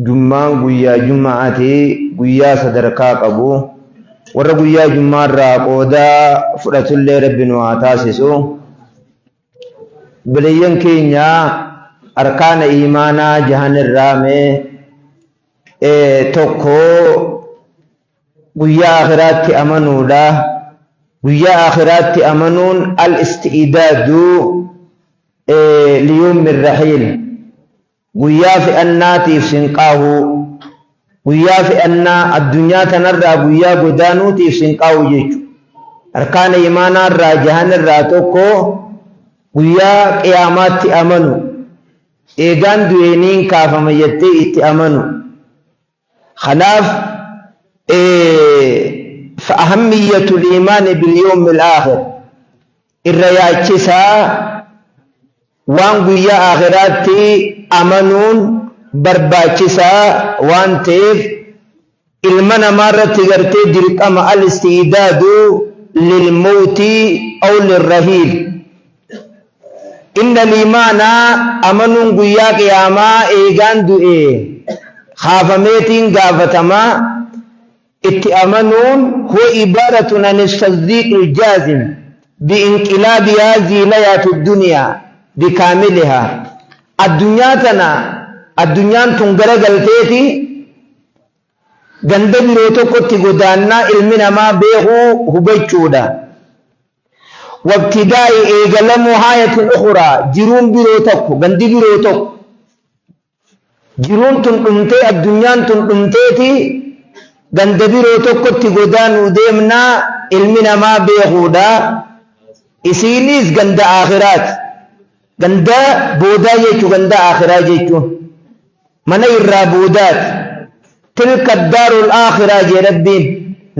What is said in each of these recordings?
jummaan guyyaa jummaati guyyaa sadarkaa qabu warra guyyaa jummaarraa qoodaa fudhatullee rabbi nu haa taasisu. Bilayyan keenya arkaana iimaanaa jahanirraa mee tokko guyyaa akhiraatti amanuudha. guyyaa akhiraatti amanuun al-isti'daadu liyawmi rahiil guyyaa fe'annaatiif sinqaahu guyyaa fe'annaa addunyaa tanarraa guyyaa godaanuutiif sinqaahu jechuudha. arkaana iimaanaarraa jahanirraa tokko guyyaa qiyaamaatti amanu eegaan du'eeniin kaafama jettee itti amanu. kanaaf فأهمية الإيمان باليوم الآخر الرياضسا وان قيا آخراتي أمنون برباچسا وان تيف المنا مرة تغرتي دلقم الاستعداد للموت أو للرهيل. إن الإيمان أمنون قيا قياما إيغان دوئي خافميتين غافتما اتأمنون هو عبارة عن التصديق الجازم بانقلاب هذه الحياة الدنيا بكاملها. الدنيا تنغرغلتي غندب روتو تغدانا علمنا ما بيهو هبيچودا وابتداء ايغلم حياة اخرى جيرون بروتو غندي بروتو جيرون تنقمتي الدنيا تنقمتي gandabiroo tokkotti godaanuu deemnaa ilmi namaa beekuudha. isiinis ganda akhiraati ganda boodaa jechuu ganda akhiraa jechuun mana irraa boodaati. tilka daarul akhiraa jee rabbiin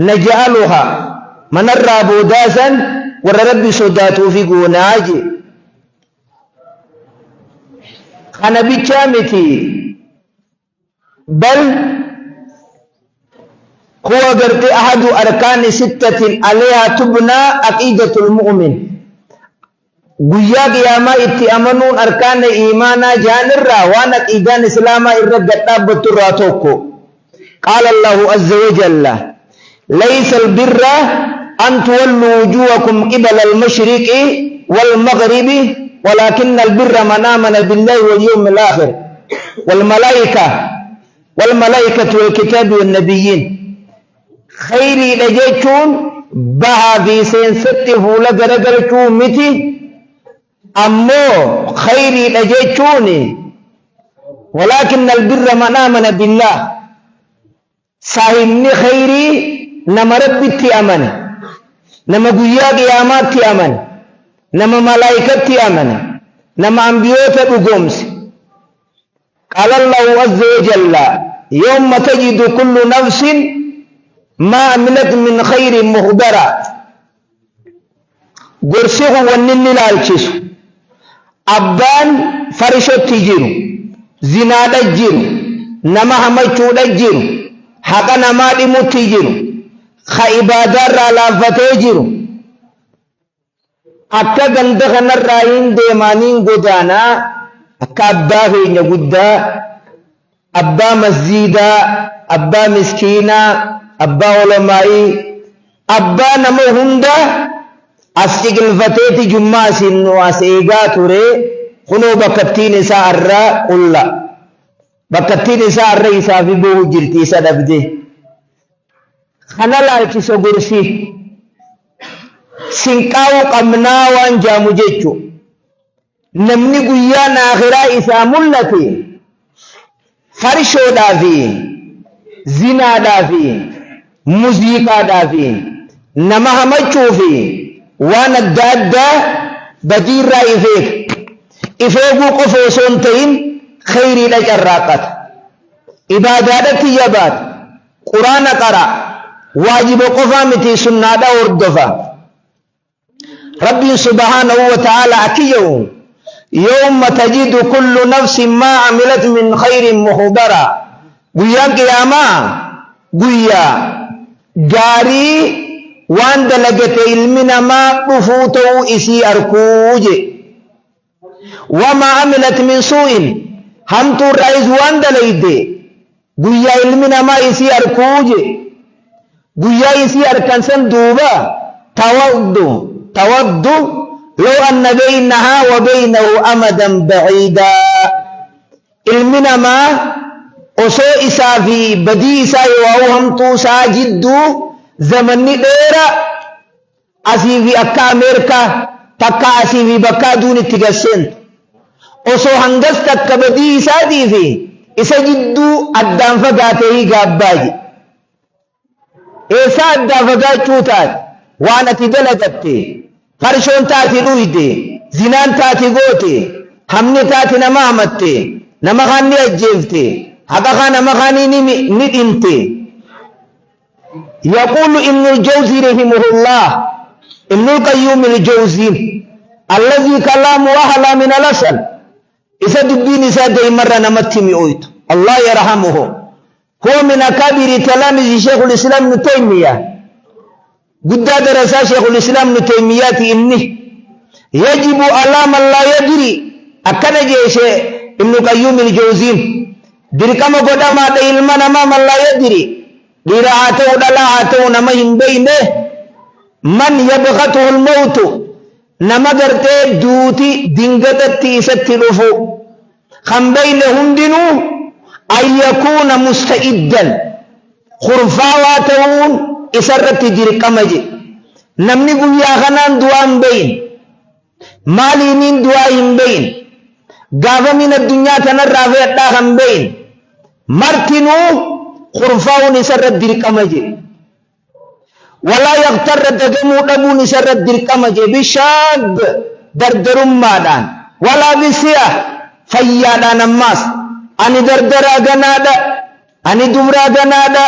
naj'aluha manarraa boodaa san warra rabbi sodaatuufi goonaa jee. kana bichaa miti bal هو قرت أحد أركان 6 عليها تبنى عقيدة المؤمن. قيا قياما اتأمنون أركان إيمانا جانرا وانا إيدان إسلاما إرقاتا بطراتوكو. قال الله عز وجل ليس البر أن تولوا وجوهكم قبل المشرق والمغرب ولكن البر من آمن بالله واليوم الآخر والملائكة والكتاب والنبيين. خيري لجيتون بها في سينستي فولا غرغرچو متي امو خيري لجيتوني ولكن البر من آمن بالله. صاحبني خيري نما ربتي امن نما قيا قياماتي امن نما ملائكتي امن نما انبيوت بقومس. قال الله عز وجل يوم تجد كل نفس ما عملت من خير مخبرة. قرسه ونن لالچسو أبان فرشو تجيرو زنا دجيرو نما همچو دجيرو حقا نما دمو تجيرو خائبادار رالافته جيرو akka ganda kanarraa hin deemaniin godaana akka abbaa keenya guddaa abbaa masjiidaa abbaa miskiinaa abbaa ulamaa'ii abbaa nama hunda as ciqilfateeti jummaa isin nu as eegaa ture. kunoo bakkattiin isaa irraa qulla bakkattiin isaa irra isaa fi boohu jirti isa dhabde. kana laalchiso gorsi sinqaa'uu qabnaa waan jaamu jechu. namni guyyaan akhiraa isaa mul'ate farshoodhaa fi zinaadhaa fi muuziqaadhaa fi nama hamachuu fi waan adda addaa badiirraa ifeeguu qofa osoo hin ta'in khayriidha carraaqata. ibaadaadhatti yabaata quraana qara waajiba qofaa miti sunnaadha hordofa. rabbiin subhaanahu wa ta'aala akkiyya'u يوم تجد كل نفس ما عملت من خير مخبرا. قيا قياما قيا جاري وان دلقت علمنا ما رفوتو إسي أركوج وما عملت من سوء hamtuu raayis waan dalayde guyyaa ilmi namaa isii arkuuje guyyaa isii arkan san duuba tawaddu law anna baynahaa wa baynahu amadan baciidaa ilmi namaa osoo isaa fi badii isaa yoo hamtuu isaa jidduu zamanni dheera asii fi akka Ameerikaa takka asii fi bakka aduun itti gasseentu osoo hangas takka badii isaatii fi isa jidduu addaan fagaatee gaabbaaji eessa addaan fagaachuu taate waan ati dalagatte farshoon taati dhuyde zinaan taati goote hamni taati nama hamatte nama kaan ni ajjeefte haqa kaan nama kaanii ni dhinte يقول ابن الجوزي رحمه الله ابن القيوم الجوزي الذي كلامه أحلى من الأصل إذا دبين إذا مرة نمتمي أويت الله يرحمه هو من أكابر تلاميذ شيخ الإسلام ابن تيمية قد درس شيخ الإسلام ابن تيمية إنه يجب على من لا يدري أكن جيش ابن القيوم الجوزي دركما قدام علما من لا يدري لرعاته دلاعته نمهم بينه من يبغته الموت نمدرت دوتي دنگتتي ستلفو خم بينهم دنو أن يكون مستعدا خرفاواتون إسرت دركمجي نمني قويا غنان دوان بين مالين دوائهم بين قاف من الدنيا تنرى في الداخل بين مرتنو خرفاون سرد دركمجي ولا يغتر دقمو دبون سرد دركمجي بشاب دردرم مادان ولا بسيا فيادان الناس أني دردرا غنادا أني دبرا غنادا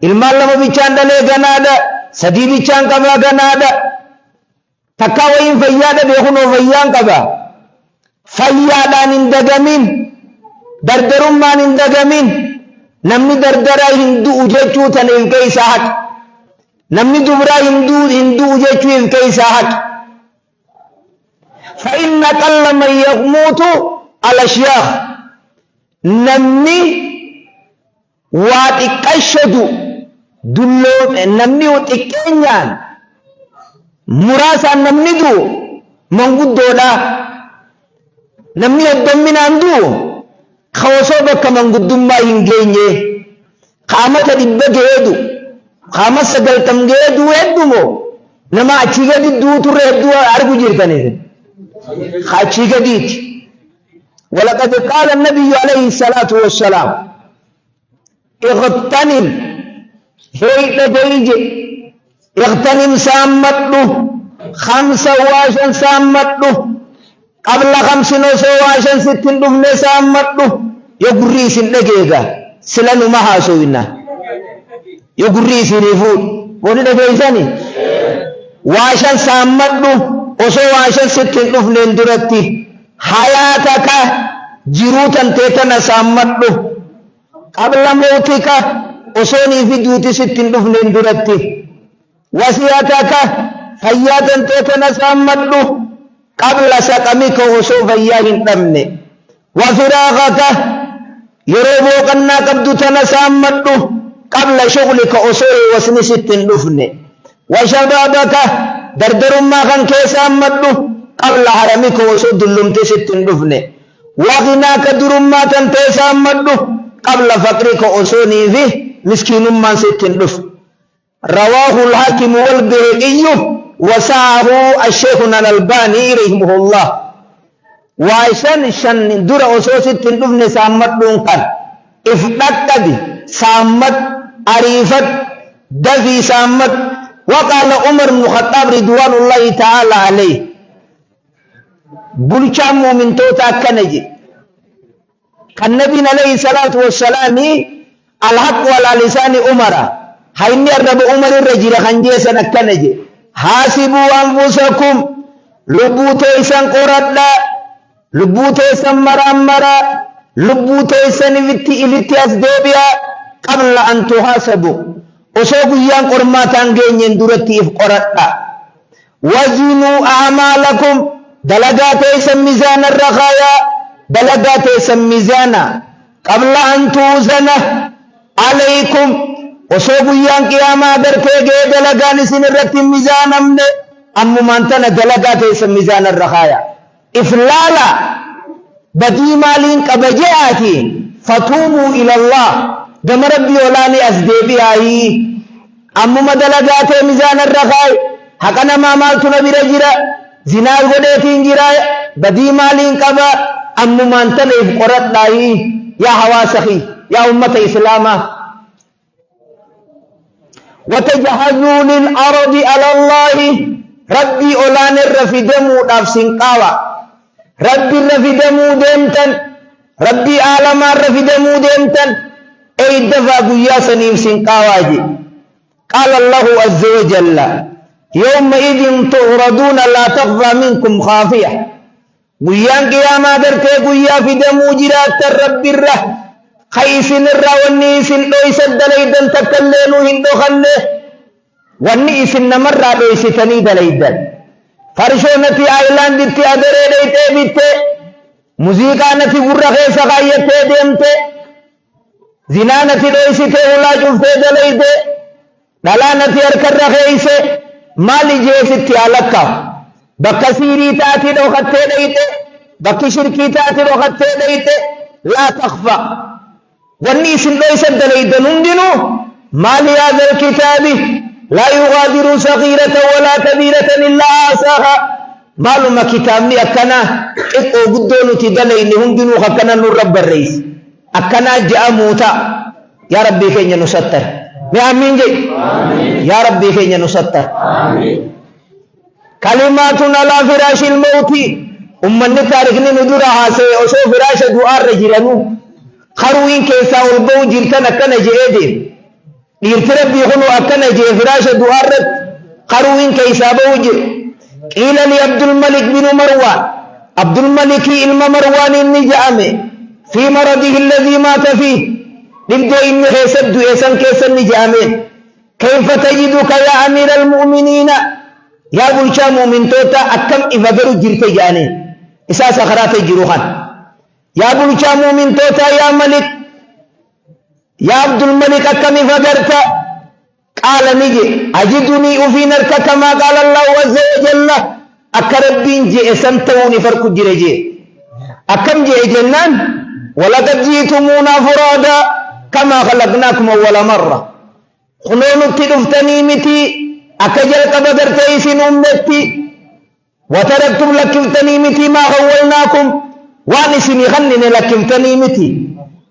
المالما بيچان دلي غنادا سدي بيچان كما غنادا تكاوين فيادا بيخونو فيان كبا فيادان اندقمين دردرم مان اندقمين namni dardara hinduu jechuu tan ilka isaa haqi namni dubra hinduu jechuu ilka isaa haqi fa inna qalla man yamuutu ala shiyaakh namni waa xiqqashadu dulloo namni xiqqeenyaan muraasaan namni duu manguddoodha namni heddumminaan duu خوصو بك من قدوما ينجيني قامت دبجيدو قامت سقلتم جيدو يدومو نما أتشيغا دي دو تره دو أرغو جيرتاني خاتشيغا ديت ولقد قال النبي عليه الصلاة والسلام اغتنم هيت بيجي اغتنم سامتلو 25 سامتلو قبل 25 60 دفن سامتلو يقري سنجيغا سلانو ما هاسوينا يقري سنفود وني دفيساني واشن سامتلو وسو واشن 60 دفن درتي حياتك جروتا تيتنا سامتلو قبل موتك وسوني في دوتي 60 دفن درتي وسياتك حياتا تيتنا سامتلو قبل سقمك وسوف ياهن دمني وفراغك يروبو قنا قبض تنسامدو قبل شغلك وسوء وسن 60 دفني وشبابك دردر ما كان كيسامدو قبل حرمك وسوء دلمت 60 دفني وغناك درما تنتسامدو قبل فقرك وسوني فيه مسكين ما 60 دفن رواه الحاكم والبيهقي وسعه الشيخنا الألباني رحمه الله وعشان شن در أسوس التندفن سامت لونكان إفدت سامت عريفت دفي سامت وقال عمر بن الخطاب رضوان الله تعالى عليه بلشام من توتا كنجي كالنبي عليه الصلاة والسلام الحق ولا لسان عمر هيني الرب عمر الرجل خنجيسا كنجي حاسبوا أنفسكم لبوتيسن قردا لبوتيسن مرامرا لبوتيسن إلتي أسدوبيا قبل أن تحاسبوا وسوق يان قرماتان جينين درتي قردا وزنوا أعمالكم دلقاتيسن ميزان الرخايا دلقات سميزانا قبل أن توزن عليكم وصوب يان قياما دركي دلقان سنرت ميزانا من أمو مانتنا دلقات سميزانا الرخايا إفلالا بدي مالين قبجاتي فتوبوا إلى الله دم ربي ولاني أزديبي هاي أمو مدلقات ميزانا الرخاي حقنا ما مالتو نبي رجرا زنال غديتين جرا بدي مالين قبا أمو مانتنا إفقرت لاهي يا حواسخي يا أمة إسلامة وتجهزوا للأرض على الله ربي أولان الرفدمو نفسين قاوة ربي الرفدمو ديمتن ربي عالم الرفدمو ديمتن أي دفع قياسا نفسين قاواجي قال الله عز وجل يومئذ تعرضون لا تخفى منكم خافية قيان قياما دركي قيا في دمو جرات الرب الره خيسن الره والنيسن ليس الدليدن تكللو هندو خله والنيسن نمر ليستني دليدن فرشونتي آيلاند تي أدري ليتي بيتي موسيقانتي برخي سخايتي ديمتي زنانتي ليستي ولا جفتي دليدي دلانتي أركر رخيسي مالي جيستي علكا بكسيري تاتي لو خطي ليتي بكي شركي تاتي لو خطي ليتي لا تخفى والنيس ليس دليدا نندنو ما لهذا الكتاب لا يغادر صغيرة ولا كبيرة إلا آساها معلومة كتابني أكنا إقو قدونو تدلين هندنو خكنا نور رب الرئيس أكنا جاء موتا يا ربي كي نستر مأمين جي يا ربي كي نستر كلماتنا على فراش الموت أمني تاركني ندورها سي أسو فراش دعاء رجلنو خروين كيسا والبو جرتنا كنا جئدين يرتربي خلو أكنا جئ فراش دعاء رد خروين كيسا بوجر قيل لي عبد الملك بن مروان عبد الملك إلما مروان إني جامع في مرضه الذي مات فيه نبدو إني خيسد يسن كيسا نجامع كيف تجدك يا أمير المؤمنين يا بلشا مؤمن توتا أكم إفقروا جرت جاني إساس خرات جروخان يا بلشا مؤمن توتا يا ملك يا عبد الملك أكم إفقرت قال نجي أجدني أفينرك كما قال الله عز وجل أكربين جي سنتوني فرق جرجي أكم جي جنان ولقد جئتمونا فرادا كما خلقناكم أول مرة خلون تلفتني متي أكجل قبدر تيسين أمتي وتركتم لكفتني متي ما خولناكم وانسني خنن لكفتني متي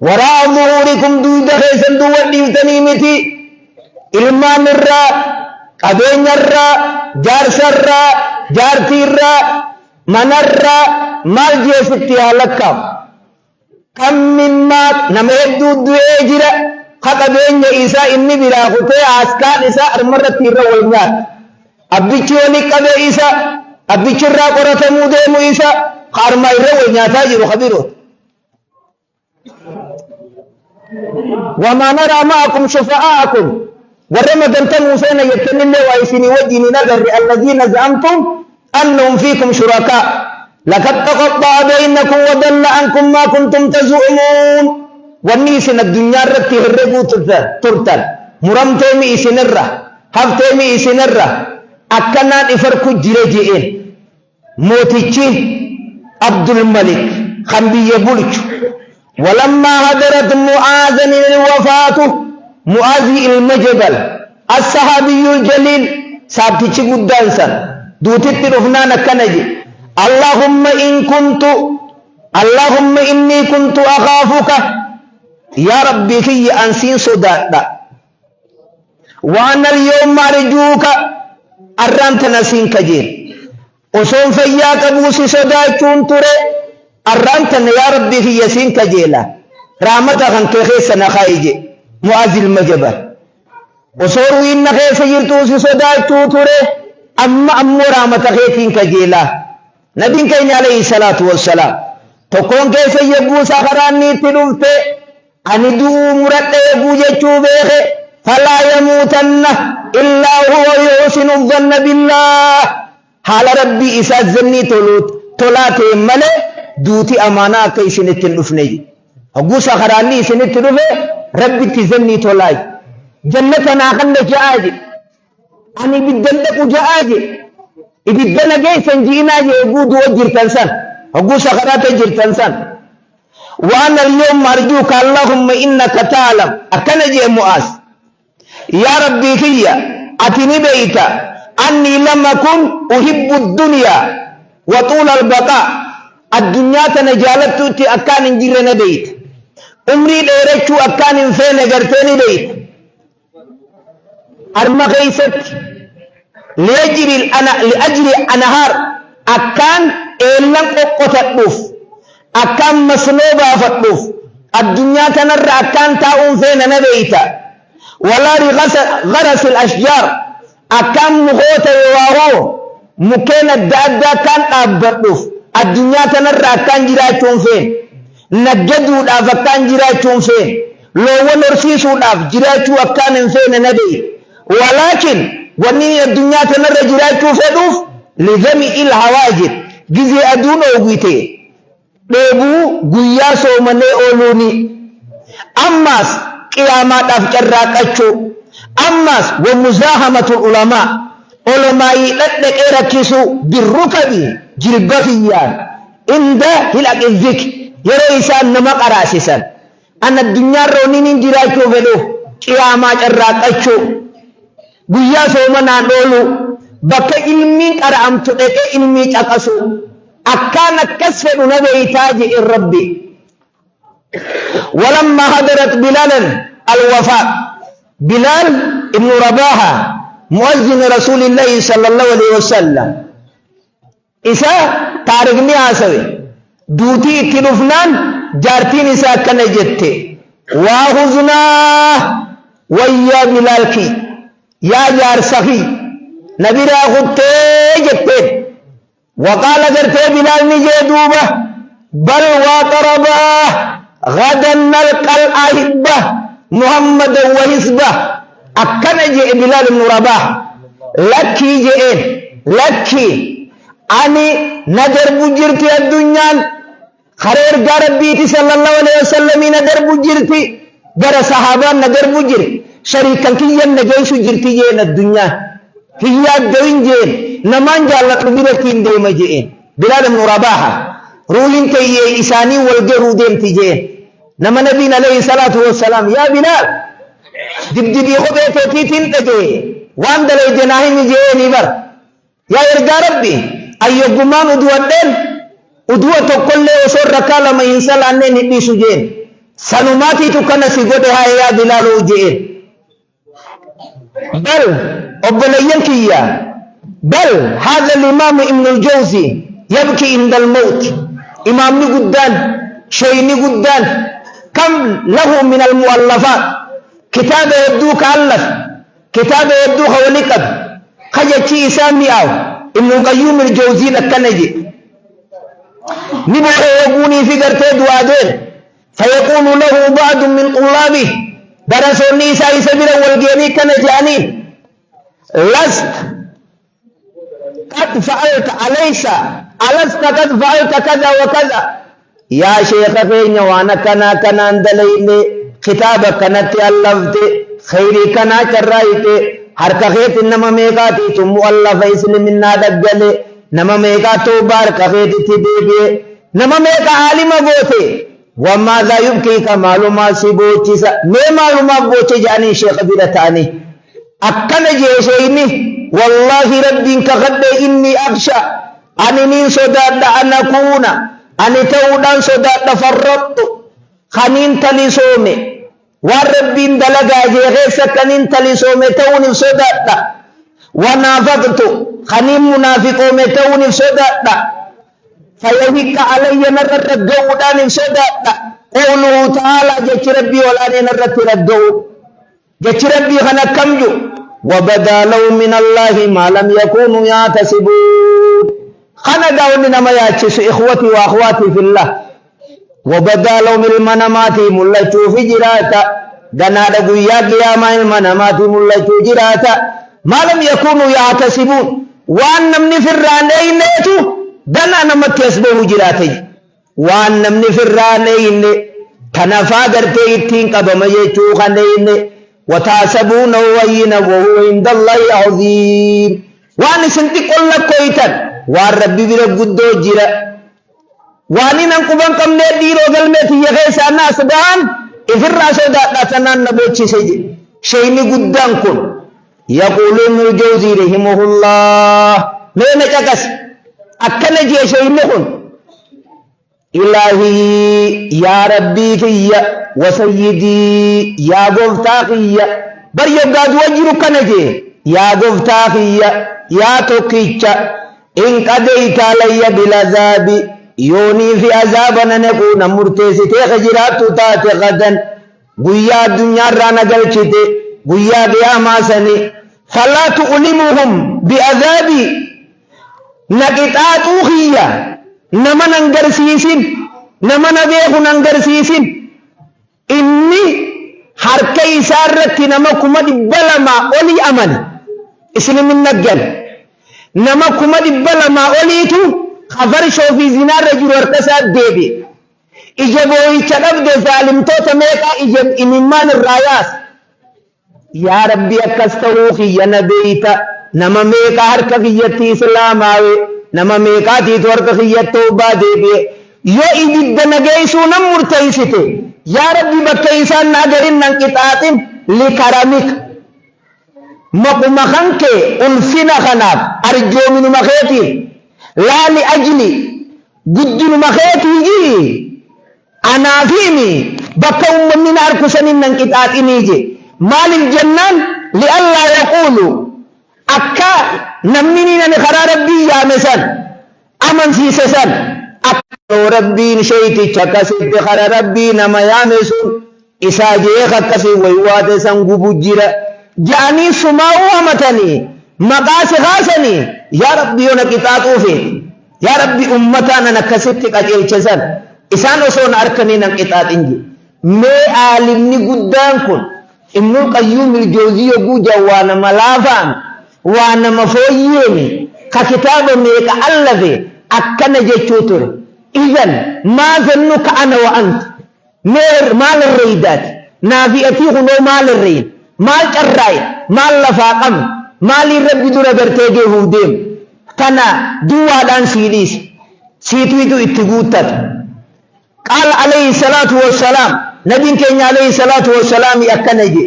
وراء ظهوركم دود خيسا دول لفتني متي إلمان الرا قبين الرا جارس الرا جارتي الرا من الرا مال جيستي لكم كم من مات نمهدو دوئجر خطبين إيسا إني بلا خطي عسكان إيسا أرمرة تيرا والنات أبيتشي ولك أبي إيسا أبيتشي را قرة موديم إيسا خارما إيرا والناتا جيرو خبيرو وما نرى معكم شفاءكم ورمضان تموسين يتن الله وإيسيني وجيني نظر الذين زعمتم أنهم فيكم شركاء لقد تقطع بينكم وضل عنكم ما كنتم تزعمون والنيسن الدنيا رتي هربو ترتل مرمتمي إسنرة هفتمي إسنرة أكنان إفركو جريجئين موتيشي عبد الملك خنبي بولك ولما هدرت معاذ الوفاة معاذ المجبل الصحابي الجليل سابتشي قدانسا دوتت رفنان كنجي اللهم إني كنت أخافك يا ربي كي أنسين صدادا وأنا اليوم أرجوك أرانت نسين كجير وصون فياك بوسي صداچون تري أرانت يا ربي كي يسين كجيلا رامتك أنك خيسنا خايجي معاذ المجبل وصوروا إن خيس يرتوسي صداچون تري أما رامتك خيسين كجيلا نبي كين عليه الصلاة والسلام تكون كيف يبو سخراني تلوفته أن دو مرد يبو جتوبه فلا يموتن إلا هو يحسن الظن بالله حال ربي إساء الظني تلات ملي دوتي أمانة كيسنت الأفني أقول سخراني سنت الأفني ربي تزني تولاي جنتنا خلنا جاجي أنا بدلك جاجي بدنا جيسن جينا يقود وجر تنسان أقول سخرات جر تنسان وأنا اليوم أرجوك اللهم إنك تعلم أكنجي مؤاس يا ربي كيا أتني بيتا أني لم أكن أحب الدنيا وطول البقاء الدنيا تنجالت أكان جيرنا بيت عمري ديرتشو أكان فين غرتني بيت أرما غيست لأجل أنهار أكان إلم أقوتتوف أكان مسلوبة فتوف الدنيا تنر أكان تاون فين نبيتا ولا غرس الأشجار أكان مغوتا يوارو مكين الدادة كان أبردوف الدنيا تنر أكان جراتون فين نجدوا داف أكان جراتون فين لو ونرسيسوا داف جراتو أكان فين نبي ولكن ونين الدنيا تنر جراتو فدوف لذمي الهواجر جزي أدون أوغيتي ديبو غياسو مني أولوني أماس قيامات أفجرات أجو أماس ومزاحمة العلماء علماء لدك إركسو بالركب جلبفيان عند هلاك الذكر يريسان نمق راسسا أن الدنيا رونين جراجو فلو قيامات أرات أجو غياسو منا دولو بك علمي قرأمتو لك علمي تقصو أكان كسفر نبيتاج الرب ولما حضرت بلالا الوفاء بلال ابن رباحة مؤذن رسول الله صلى الله عليه وسلم إسا تارقني آسوي دوتي اتلفنان جارتين إسا كنجت واخذنا ويا بلالكي يا جار سخي نبي راخدتي جتين وقال قرتي بلال نجي دوبة بل وقربا غدا نلقى الأحبة محمد وحزبه أكن جئ بلال بن رباح لكي جئين لكي أني ندر بجرتي الدنيا خرير قربيتي صلى الله عليه وسلم ندر بجرتي قر صحابان ندر بجر شريكا كي نجيش جرتي جئين الدنيا هي الدوين جئين نمان جالت بيرتين ديما جئين بلال بن رباح رولين كي إساني والقرو ديم تجئين نما نبينا عليه الصلاة والسلام يا بلال دبدبي خبيته تيتين تجي وان دلي جناهي نجيني بر يا إرقى ربي أيو قمان أدوة كل وصور ركالة ما ينسال عني نبي سجين سنماتي تكنا سيقودها يا بلال وجين بل أبنيين كيا بل هذا الإمام ابن الجوزي يبكي عند الموت إمامني قدان شيني قدان كم له من المؤلفات كتاب يبدوك ألف كتاب يبدوك ولكب خجتي إسامي أو ابن القيوم الجوزي لكنجي نبغى يقوني في قرتي دوادين فيقول له بعض من طلابه درسوا النساء سبيلا والجيني كنجاني لست قد فعلت أليس ألست قد فعلت كذا وكذا يا شيخ فين وانا كنا اندليني كتابك كانت ألفت خيري كنا كرايت حركة إنما ميقاتي ثم ألف إسلام منا دقل نما ميقاتو بارك خيت تدبي نما ميقا عالم بوتي وماذا يبكيك معلومات سيبوتي ما معلومات بوتي جاني شيخ بلتاني أكنا جيشيني والله ربي كخد إني أخشى أنني صداد أن أكون أن تودان صداد فرطت خنين تلسومي وربي دلقا جيغيس كنين تلسومي توني صداد ونافقت خنين منافقومي توني صداد فيهيك علي نرد الجودان صداد قوله تعالى جيش ربي ولا نرد الجود جيش ربي خنا كمجو وبدا لهم من الله ما لم يكونوا يحتسبون خنا داون نما ياتش اخوتي واخواتي في الله وبدا لهم المنامات ملتو في جراتا دنا دغ يا قيام المنامات ملتو جراتا ما لم يكونوا يحتسبون وان من فرانينتو دنا نما تسبه جراتي وان نمني فرانين تنفا درتي اتين قبما يجو خانين وتحسبونه هينا وهو عند الله عظيم وان سنتي قل لك كويتن وان ربي بلا قدو جرا وان ننقبان كم نديرو قلمتي يغيس الناس دان إفر راسو داتنا نبوتشي سيدي شيني قدان كن يقول ابن الجوزي رحمه الله مين كاكس أكل جي شيني كن إلهي يا ربي كيا وسيدي يا غفتا كيا بر يبقى وجرو كنجي يا غفتا كيا يا توكيتشا إن قديت علي بالعذاب يوني في عذابنا نكون مرتسي خجرات تات غدا غيا الدنيا رانا قلشتي غيا قياما سني فلا تؤلمهم بعذابي نقطات أخيا نما ننقرسيسين نما نبيخ ننقرسيسين إني حركي سارت نما كمد بلما أولي أمني اسم من نقل نما كمد بلما أوليتو خبر شوفي زنا رجل ورقصات ديبي إجابوي تلبد ظالم توتا ميكا إجاب إممان الراياس يا ربي أكستوخي يا نبيتا نما ميكا حركي إسلاماوي نما ميكا تيتوركي توبا ديبي يو إجد نجيسو نمور تيسيتي يا ربي بكيسان ناقرين ننكتاتين لكرامك مقمخنك أنفنا خناب أرجو من مخيتي لا لأجلي قدن مخيتي جي أنا فيني بكو من أركسن ننكتاتيني جي مال الجنان لألا يقولوا أكا نمني نخرى ربي يا مسان أمن سيسسان أكا ربي شيتي شكسد خرى ربي نما يا مسون إساجي خكسي ويوات سنقب جيرا جاني سماو أمتني مقاس غاسني يا ربي ونكتاتو فين يا ربي أمتانا نكسدتك أجيل چسن إسان وصون أركني نكتات إنجي مي عالمني قدام كن ابن القيوم الجوزي يقول وانا ملافان وانا مفويني ككتاب ميك ألفي أكنا جيتوتر إذن ما ظنك أنا وأنت مير مال الريدات نافئتي غنو مال الريد مال الرأي مال لفاقم مال الرب دون برتاجي هوديم كنا دوادان سيليس سيتويتو اتقوتت قال عليه الصلاة والسلام نبي كان عليه الصلاة والسلام يكنجي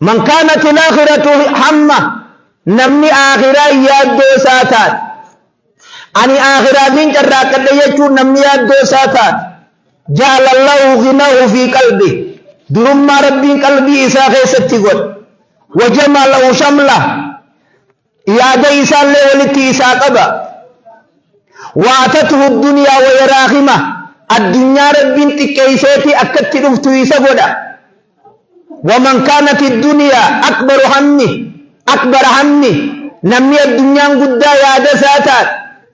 من كانت الآخرة حمة نمني آخرة يادو ساتات أني آخرة من جراك يجو نمني يادو ساتات جعل الله غناه في قلبي درم ربي قلبي إسا خيستي قد وجمع له شمله ياد إسا اللي ولتي إسا قبا واتته الدنيا ويراخمه الدنيا ربي تكيسيتي أكدت رفتو إسا قدا ومن كانت الدنيا أكبر همي نمي الدنيا قد ياد ساتات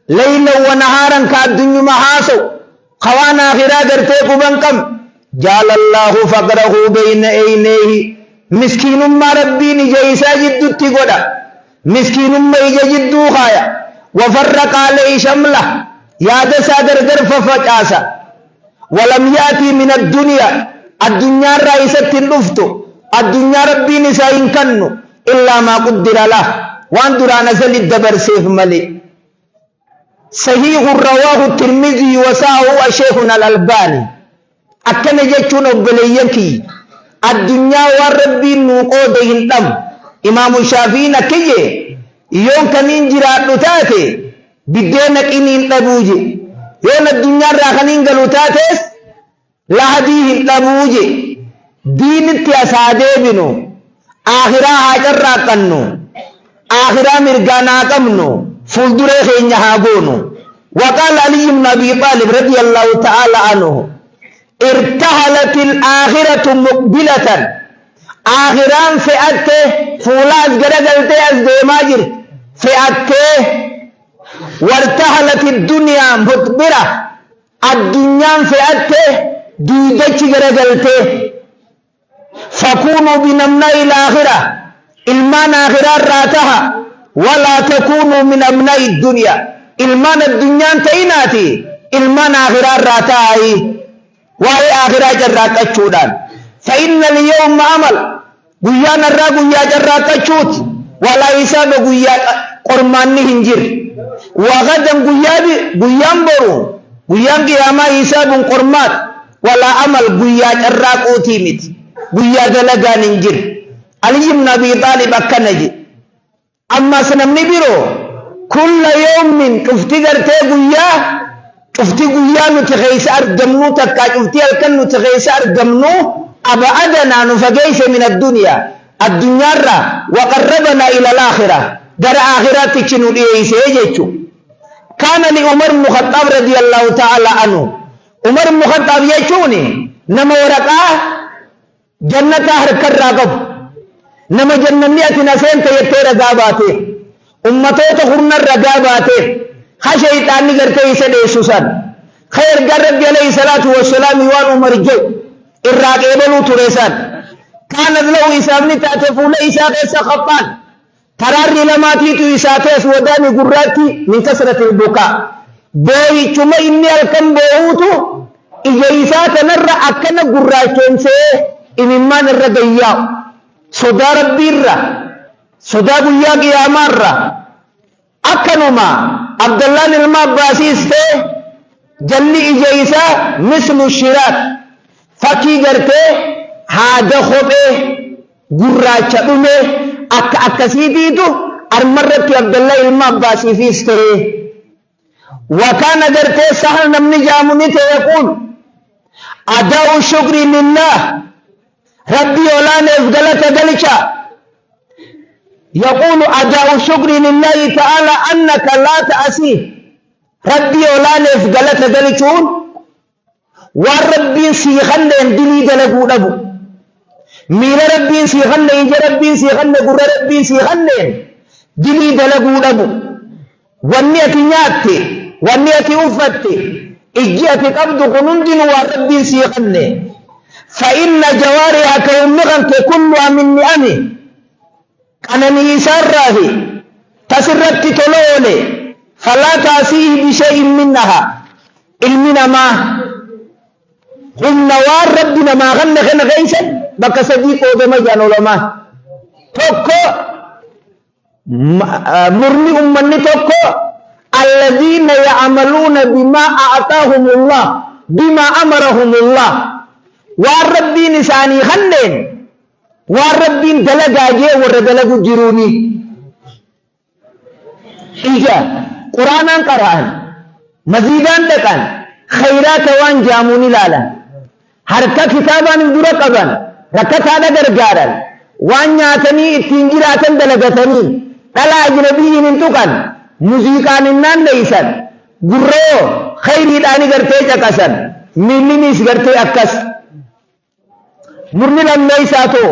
ليلا ونهارا كالدنيا محاسو خوان آخرا درتيكو بنكم جعل الله فقره بين عينيه مسكين ما ربي نجيسا جدو تقودا مسكين ما يجدو خايا وفرق عليه شمله ياد سادر درف فجاسا ولم يأتي من الدنيا رئيسة اللفتو الدنيا ربي نسائن كنو إلا ما قدر له وان دران زل الدبر سيف ملي صحيح رواه الترمذي وساهو شيخنا الألباني أكن جتون بليكي الدنيا والربي نقود هندم إمام الشافعي نكي يوم كمين جرات نتاتي بدينك إنين تبوجي يوم الدنيا راخنين قلوتاتس لا هديه تبوجي دين التياسادي بنو آخرا حاجر راقنو آخرا مرقانا كمنو فلدره خينيها قونو وقال علي بن أبي طالب رضي الله تعالى عنه ارتحلت الآخرة مقبلة آخران فئته فولاس قرقلته أزديماجر فئته وارتحلت الدنيا مدبرة الدنيا فئته دودج قرقلته فكونوا بنمناء الآخرة إلمان آخرة راتها ولا تكونوا من أبناء الدنيا إلمان الدنيا تيناتي ilman akhiraa irraa taa'ii waa'ee akhiraa carraaqachuudhaan fa'inna liyyoomma amal guyyaan irraa guyyaa carraaqachuuti walaa hisaaba guyyaa qormaanni hin jirre wagadan guyyaan boru guyyaan qiyaamaa hisaabuun qormaat walaa amal guyyaa carraaquutii miti guyyaa dalagaan hin jirre Ali ibn Abi Talib akkana jedhe ammas namni biroo kulla yawmin cufti gartee guyyaa nuti keessa argamnu takka cufti halkan nuti keessa argamnu ab'adana nu fageeyse min addunyaarra wa qarrabana ila al-akhirah gara akhiratichi nu dhiyeeyse jechu kana li Umar ibn Khattab radiyallahu ta'ala anhu Umar ibn Khattab jechuuni nama waraqaa jannata harkarraa qabu nama jannanni ati naseenta yettee ragaa baate ummatoota hurnan ragaa baate ha shayxaanni gartee isa dheessusan khair garabbi alayhi salatu wassalaam waan Umar jo irraa qeebaluu turesan kaanat lahu isaabni taate fuula isaa keessa khabbaan taraarri lamaatiitu isaa tees wadaani gurraatti min kasratil bukaa boo'ichuma inni halkan boo'uutu ija isaa kanarra akkana gurraachoomsee imimmaan irra gayyaa'u sodaa rabbiirra sodaa guyyaa qiyaamaarra akkanuma Abdallaan ilma Abbaasiis ta'e jalli ija isaa mislu shiraat fakkii gartee haada kophee gurraacha dhume akka akkasiitiitu armarratti Abdallah ilma Abbaasiifis ta'e wakaana gartee sahal namni jaamuni ta'e yaquul adaa'u shukri lillah rabbi olaaneef galata galcha يقول أداء الشكر لله تعالى أنك لا تأسيه ربي ولا نفقلت دلتون والربي سيخن دلي دلقو لبو مير ربي سيخن إنجا ربي سيخن قر ربي سيخن دلي دلقو لبو والنية نياتي والنية أفتي إجياتي قبض قنندن والربي سيخن فإن جوارها كيومغن كلها من نعمه أنني سره تسرت تلولي فلا تأسيه بشيء منها علمنا ما هم نوار ربنا ما غنى غنى غيشا بك صديق ودم جان علماء توكو مرني أمني توكو الذين يعملون بما أعطاهم الله بما أمرهم الله والربي نساني غنين والربين دلقاجي وردلقوا جروني إيجا قرآن قرآن مزيدان لكان خيرات وان جاموني لالا حركة كتابان درق أبان ركت هذا درقارا وان ياتني اتنجراتا دلقتني تلا أجنبيين انتقان موسيقان النان ليسان قرروا خيري الآني قرتي أكسان ملينيس قرتي أكس مرني لم ليساتو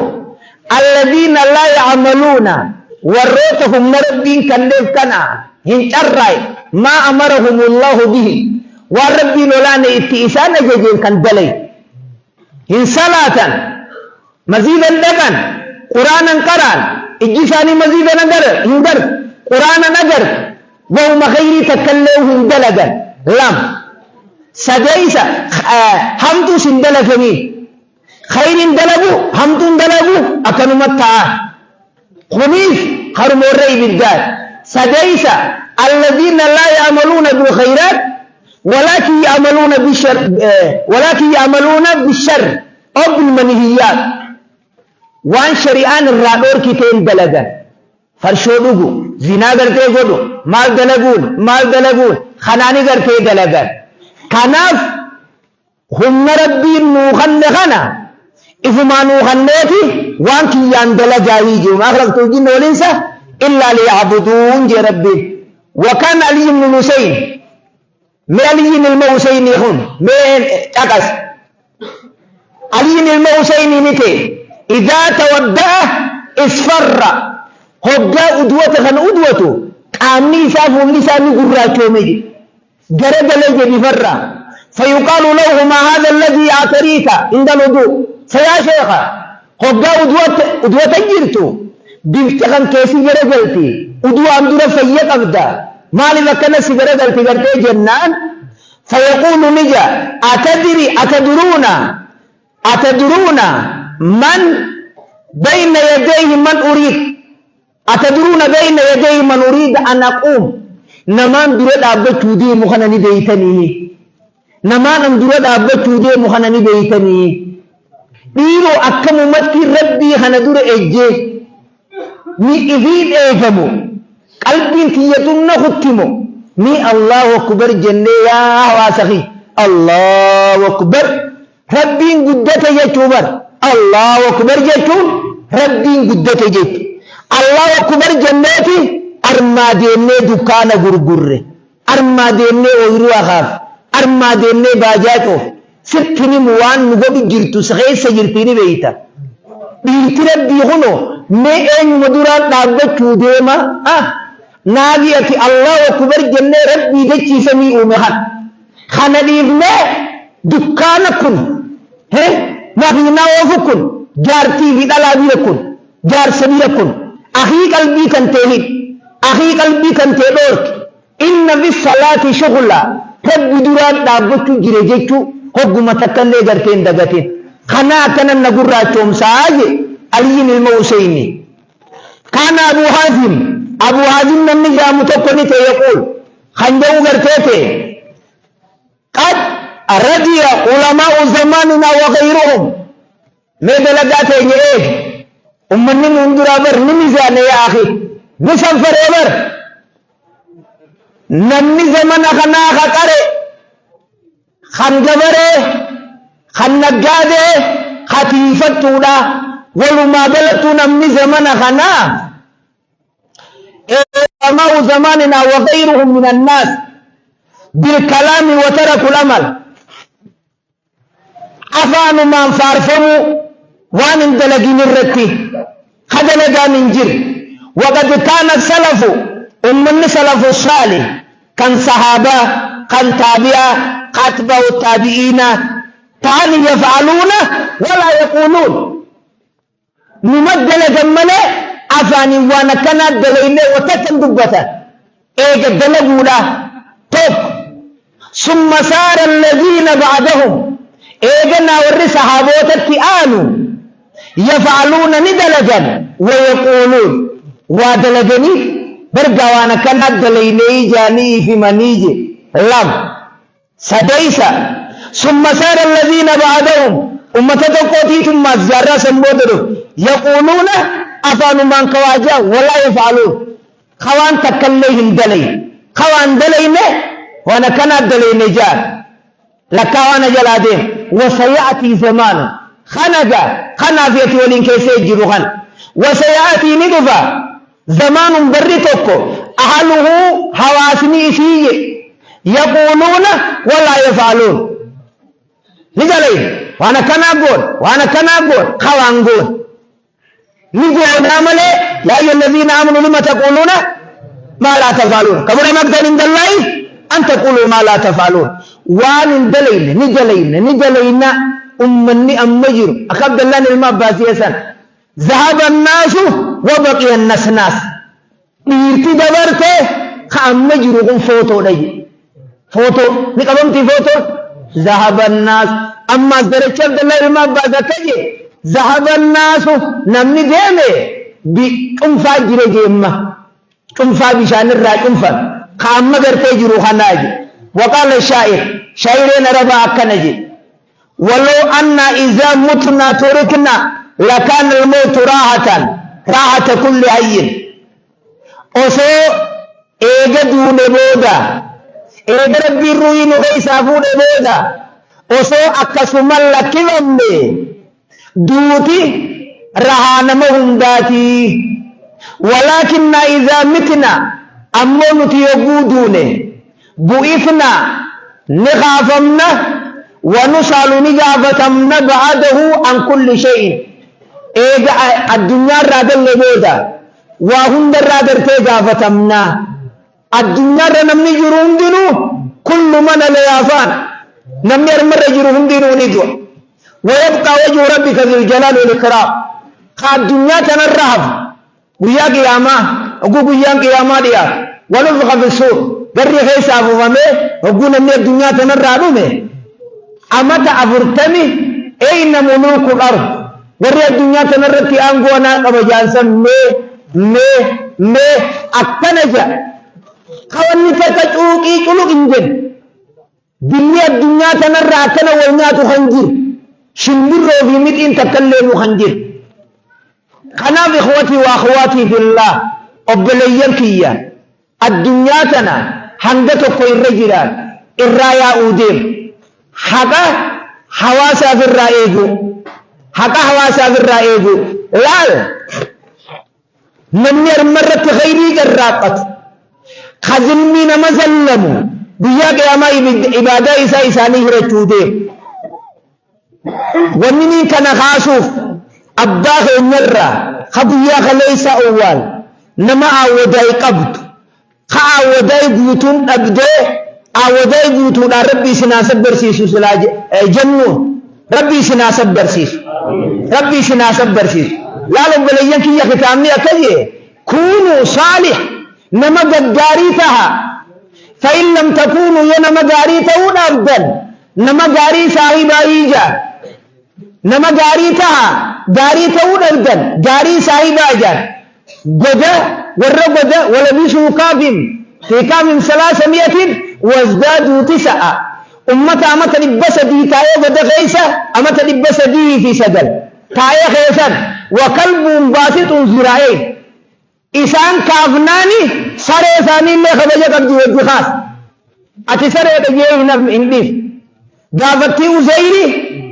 الذين لا يعملون وروتهم مربين كنف كنا هنشرعي ما أمرهم الله به والربي لولانا اتئسان جيجين كان دلي هن صلاة مزيدا لكن قرآنا قرآن اجيساني مزيدا نقر قرآنا نقر وهم خيري تكلوهم دلقا لم سديسا حمدو سندلقني خير دلبو حمد دلبو أكنو متعا خميس خرم الرئي بالذات سديسا الذين لا يعملون بالخيرات ولكن يعملون بالشر أو بالمنهيات وان شريان الرادور كتين دلقا فرشودوغو زنا قرتي قدو مال دلقون خناني قرتي دلقا كناف هم ربي نوخن خنا إفما نوخنيتي وانكي يندل جاهيجي ما أخرجت الجن والإنس إلا ليعبدون جي ربي وكان علي بن الحسين من علي الموسين هم من أكس علي الموسين نتي إذا تودع اصفر هبدا أدوة خن أدوته قامني سافون لساني قراتو مجي جرد لجي بفرّا فيقال له ما هذا الذي أعتريك عند الوضوء فيا شيخ هبدا أدوة جرتو بيفتخن كيسي جرجلتي أدوة أمدر فيك أبدا ما لذكنا سيجرجلتي قرتي جنان فيقول نجا أتدرون من بين يديه من أريد أتدرون بين يديه من أريد أن أقوم نمان درد أبتو دي مخنني بيتني نمان درد أبتو دي مخنني بيتني ديرو أكم متي ربي هندور إجي مي إذيد إيفمو قلبي تيتون ختمو مي الله أكبر جنة يا واسخي الله أكبر ربي قدت يجوبر الله أكبر جتون ربي قدت جت الله أكبر جنتي أرما ديني دكان غرغر أرما ديني أويرو أخاف أرما ديني باجاتو ستني موان نغبي جرتو سخي سجرتيني بيتا بيتربي هنو مي أين مدورات نابتو ديما ناجيتي الله أكبر جنة ربي دكي سمي أمهات خنديفنا دكانكم ما في نوافكم جارتي في دلابيكم جار سبيلكم أخي قلبي كنتهيد أخي قلبي كنتهيد إن في الصلاة شغلا ربي دورات نابتو جريجتو هجوم تكلي غرتين دغتين خنا كان نغراتهم ساجي علي الموسيني كان أبو حازم من نجام تكوني يقول خنجو غرتته قد رضي علماء زماننا وغيرهم مدلغاته يئ أمني مندرابر نميزان يا أخي نسافر إبر نمي زمان خنا خطره خنجبره خنجاده خطيفتولا ولما بلتو نمي زمان خنا علماء زماننا وغيرهم من الناس بالكلام وتركوا الأمل أفانوا ما فارفموا وان اندلقين الرتي خدلقا من جر وقد كان السلف من سلف الصالح كان صحابة كان تابعة كاتبة التابعين كانوا يفعلون ولا يقولون نمدل جمله أفاني وانا كان دليله وتكن دبته إيه دلقولا توب ثم سار الذين بعدهم إيجنا ورّي صحابوتك آنوا يفعلون ندلجا ويقولون وادلجني برقوانا كان دليني جاني في منيجي لم سديسا ثم سار الذين بعدهم أمتتقوتي ثم الزرى سنبودروا يقولون أفانوا من كواجا ولا يفعلون خوان تكليهم دلي خوان دليني وانا كان دليني جان لكوانا جلادين وسيأتي زمان خنافية ولين كيسي جروخان وسيأتي ندفا زمان بريتوك أهله حواسني فيه يقولون ولا يفعلون نجلين وانا كان أقول خوان قول نقول نعمل يا أيها الذين آمنوا لما تقولون ما لا تفعلون كبر مقدر عند الله أن تقولوا ما لا تفعلون وان نجلين أمني أمجر أخبد الله الماء باسيسا ذهب الناس وبقي الناس نيرتي دبرته خأمجر قم فوتو لي فوتو نقبمتي فوتو ذهب الناس أما درجة عبد الله الماء باسكي ذهب الناس نمني ديمه بكمفا جرجيمة كمفا بشان الرا كمفا خأم قرتي جروحا ناجي وقال الشاعر شاعرين ربا أكنجي ولو أن إذا متنا تركنا لكان الموت راحة كل حي أسو إيجا دون بودا إيجا ربي روين غيسافون بودا أسو أكسما لكلم دوتي رهانمهم داتي ولكن إذا متنا أمونت يقودون بؤثنا نخافمنا ونسأل نجافتمنا بعده عن كل شيء إيجا الدنيا رادل لبودا وهم رادر تجافتمنا الدنيا رنمني جرون دينو كل من ليافان نمني أرمر جرون دينو نجو ويبقى وجه ربك ذي الجلال والإكرام خاد الدنيا تنرهف ويا قيامة أقول قيام قيامة ديا ونفخ في الصور garri keessa afufame hogguu namni addunyaa tanarraa dhume amata afurtami eeyna mulukul ard warri addunyaa tanarratti aangoo anaa qaba jaansan mee akkana ja kawanni takka cuuqii culuq hin jedhu dilli addunyaa tanarraa akkana wal nyaatu kan jiru shimbirroo fi mixiin takkallee nu kan jiru kanaaf ikhwatii wa akhawaatii fillah obboleeyyan kiyya addunyaa tana hanga tokko irra jiraan irraa yaa'uu deemu haqa hawaasaaf irraa eegu haqa hawaasaaf irraa eegu laal namni armarratti khayrii garraaqatu khazilmii nama zallamu guyyaa qiyaamaa ibaadaa isaa isaanii hirachuu deemu wanni niin kana kaasuuf abbaa keenyarraa ka guyyaa kaleessa awwaal nama aawwadaay qabdu ka aawwadaay guutuun dhabdee aawwadaay guutuudhaan rabbii sinaa sabbarsiisu silaa jennuun rabbii sinaa sabbarsiisu rabbii sinaa sabbarsiisu laal obboleeyyan kiyya kitaabni akka jee kuunuu saalih nama gaggaarii taha فإن لم تكونوا ينما غاري تهون أفضل نما غاري صاحب إيجا نما غاري تها غاري تهون أفضل غاري صاحب أجر جدا والرجدا ولبسوا كافم في كافم 300 وازدادوا 9 أمة أمة لبس دي تايا جدا خيسة أمة لبس دي في سدل تايا خيسا وكلب باسط ذراعين إسان كافناني سره ثاني اللي خبجة قبضي وجه خاص أتي سره تجيه نفم إنبيف دافتي وزيري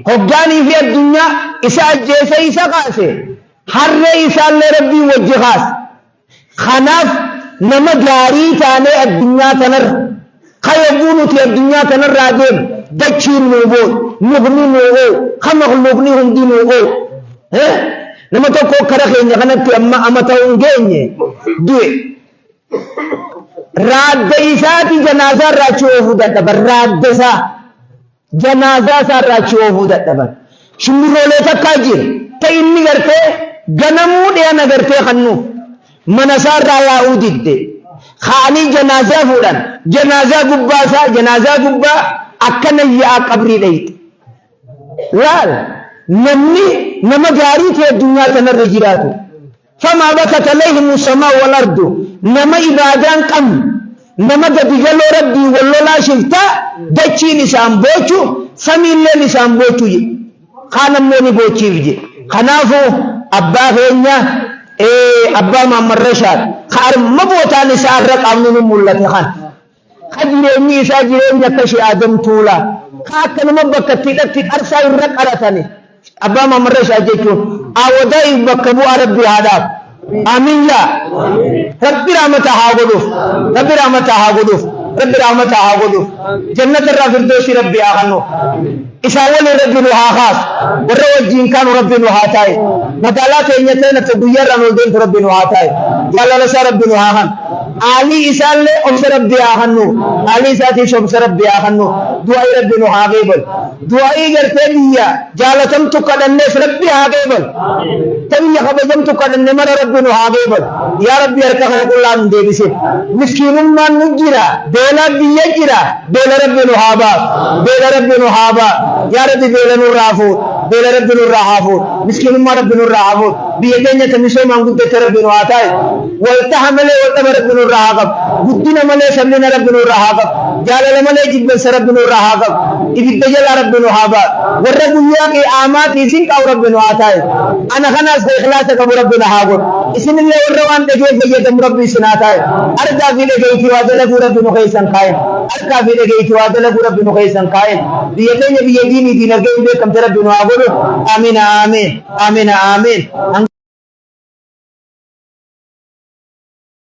هبجاني في الدنيا إسا جيسا إسا قاسي حر إسا اللي ربي وجه خاص خناف نما جاري تاني الدنيا تنر خيبونو تي الدنيا تنر رادين دچين نوبو مغني نوبو خمغلوبني هندي نوبو nama tokko kara keenya kanatti amma ta'uun geenye du'e raadda isaati janaazaa irraa oofuu dadhaban raadda isaa janaazaa isaa irraa oofuu dadhaban shimbirroolee takkaa jira ta inni gartee ganamuu dhiyan agartee kannuuf mana isaa irraa yaa'uu didde kaanii janaazaa fuudhan janaazaa gubbaa akkana yaa'a qabrii dhayite laal نمني نما جاري في الدنيا تنرجيرات فما بكت عليهم السماء والأرض نما إبادان قم نما دجلو ربي والله لا شفتا دچي نسان بوچو سمين نسان بوچو خانم نوني بوچي وجي خنافو أبا غينا أبا مامر رشاد خار مبوتا نسان رقام نمولة خان خجريني ساجرين يكشي آدم طولا خاكنا مبكتي لكي أرسا يرق أرتاني أبا ما مرش أجيكم أوداي بكبو ربي هذا آمين يا ربي رحمتها غدوف ربي رحمتها غدوف ربي رحمتها غدوف جنة الرفردوس ربي أغنو إساول ربي نوها خاص وروا الجين كانوا ربي نوها تاي مدالات إنيتين تبير رنولدين ربي نوها تاي يالا لسا ربي نوها خان علي إسال أمس ربي أغنو علي ساتي شمس ربي أغنو دعاء ربي نوها غيبل دعاء غرتنيا جالتم تقل الناس ربي هاغيبل تبي خبجم تقل النمر ربي نوها غيبل يا ربي أركخنا كل عام دي بسيط مسكين ما نجرا بيلا بيجرا بيلا ربي نوها باب بيلا ربي نوها باب يا ربي بيلا نور رافور بيلا ربي نور رافور مسكين ما ربي نور رافور بيجينا تمشي ما نقول بيت ربي نوها تاي والتحمل والتمر ربي نور رافور بدينا ملء سمينا ربي نور رافور جالنا ملء جبل سر ربي نور رافور إذا بيجل ربي نوها باب والربوية كي آمات يسين كأو ربي نوها تاي أنا خلاص إخلاص كأو ربي نوها باب إسن الله والروان تجيء بيجي ربي سناتاي أرجع في لقي كوادل ربي نوها يسان كاين أرجع في لقي كوادل ربي نوها يسان كاين بيجي بيجي دين الجيل كم تربي نوها باب آمين آمين آمين آمين